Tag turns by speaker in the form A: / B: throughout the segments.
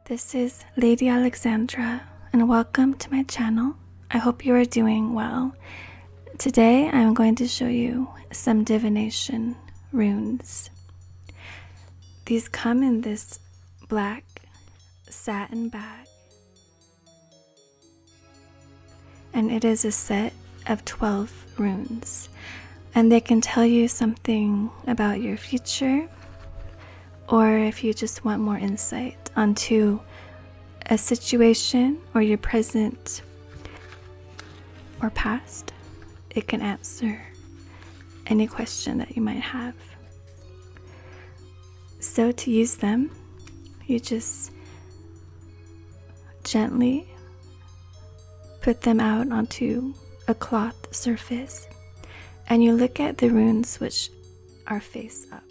A: This is Lady Alexandra, and welcome to my channel. I hope you are doing well. Today I'm going to show you some divination runes. These come in this black satin bag, and it is a set of 12 runes, and they can tell you something about your future, or if you just want more insight onto a situation or your present or past, it can answer any question that you might have. So to use them, you just gently put them out onto a cloth surface, and you look at the runes which are face up.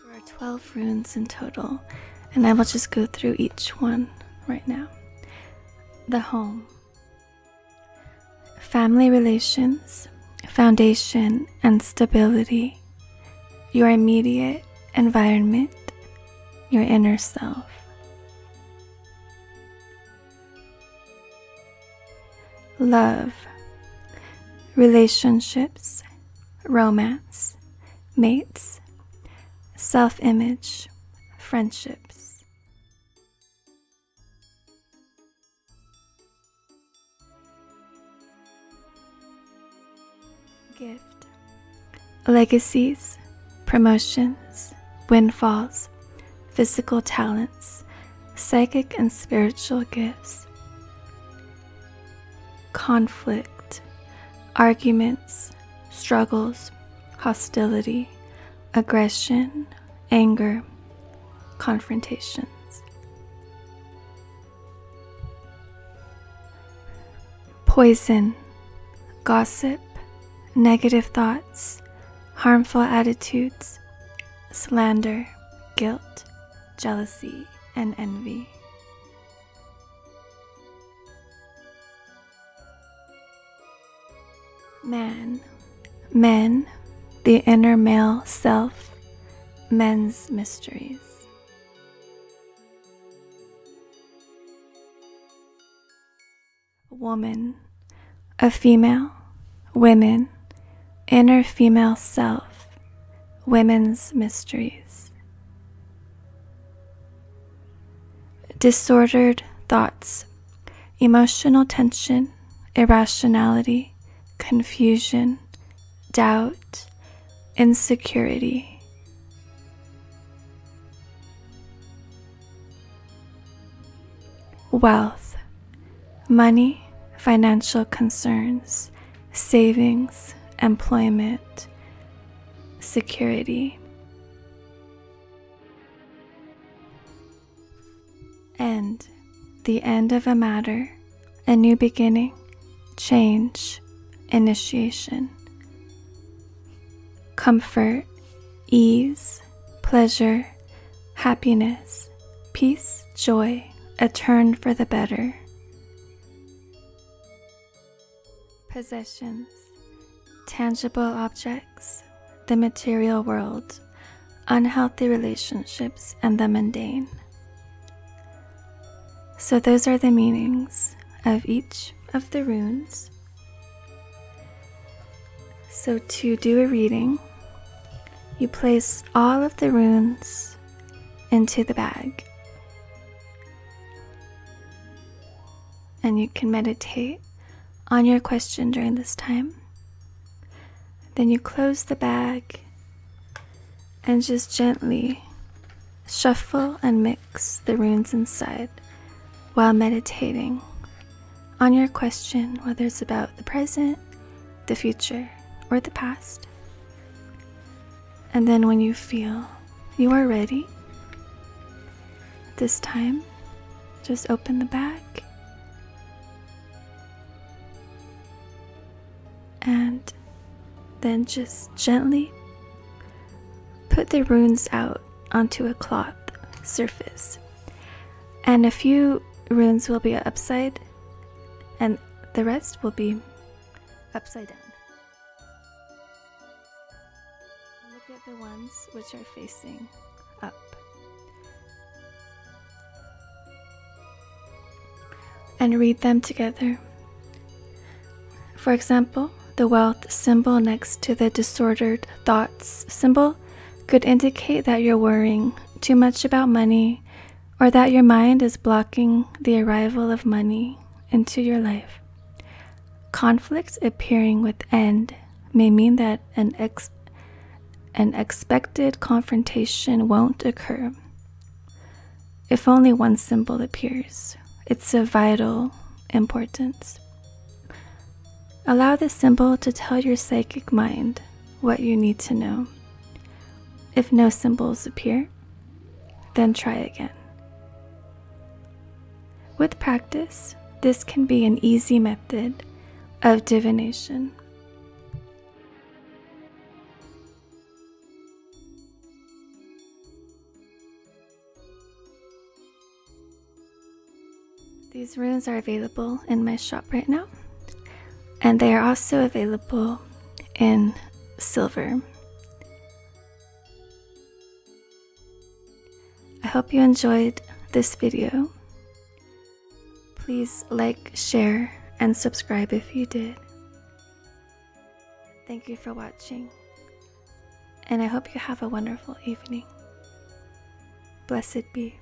A: There are 12 runes in total, and I will just go through each one right now. The home, family relations, foundation and stability, your immediate environment, your inner self. Love, relationships, romance, mates, self-image, friendships. Gift, legacies, promotions, windfalls, physical talents, psychic and spiritual gifts. Conflict, arguments, struggles, hostility, aggression, anger, confrontations. Poison, gossip, negative thoughts, harmful attitudes, slander, guilt, jealousy, and envy. Man, men, the inner male self, men's mysteries. Woman, a female, women, inner female self, women's mysteries. Disordered thoughts, emotional tension, irrationality, confusion, doubt, insecurity. Wealth, money, financial concerns, savings, employment, security. End, the end of a matter, a new beginning, change, initiation. Comfort, ease, pleasure, happiness, peace, joy, a turn for the better. Possessions, tangible objects, the material world, unhealthy relationships, and the mundane. So those are the meanings of each of the runes. So to do a reading, you place all of the runes into the bag, and you can meditate on your question during this time. Then you close the bag and just gently shuffle and mix the runes inside while meditating on your question, whether it's about the present, the future, or the past. And then when you feel you are ready, this time, just open the bag and then just gently put the runes out onto a cloth surface. And a few runes will be upside and the rest will be upside down. Look at the ones which are facing up. and read them together. For example, the wealth symbol next to the disordered thoughts symbol could indicate that you're worrying too much about money, or that your mind is blocking the arrival of money into your life. Conflict appearing with end may mean that an expected confrontation won't occur. If only one symbol appears, it's of vital importance. Allow the symbol to tell your psychic mind what you need to know. If no symbols appear, then try again. With practice, this can be an easy method of divination. These runes are available in my shop right now, and they are also available in silver. I hope you enjoyed this video. Please like, share, and subscribe if you did. Thank you for watching, and I hope you have a wonderful evening. Blessed be.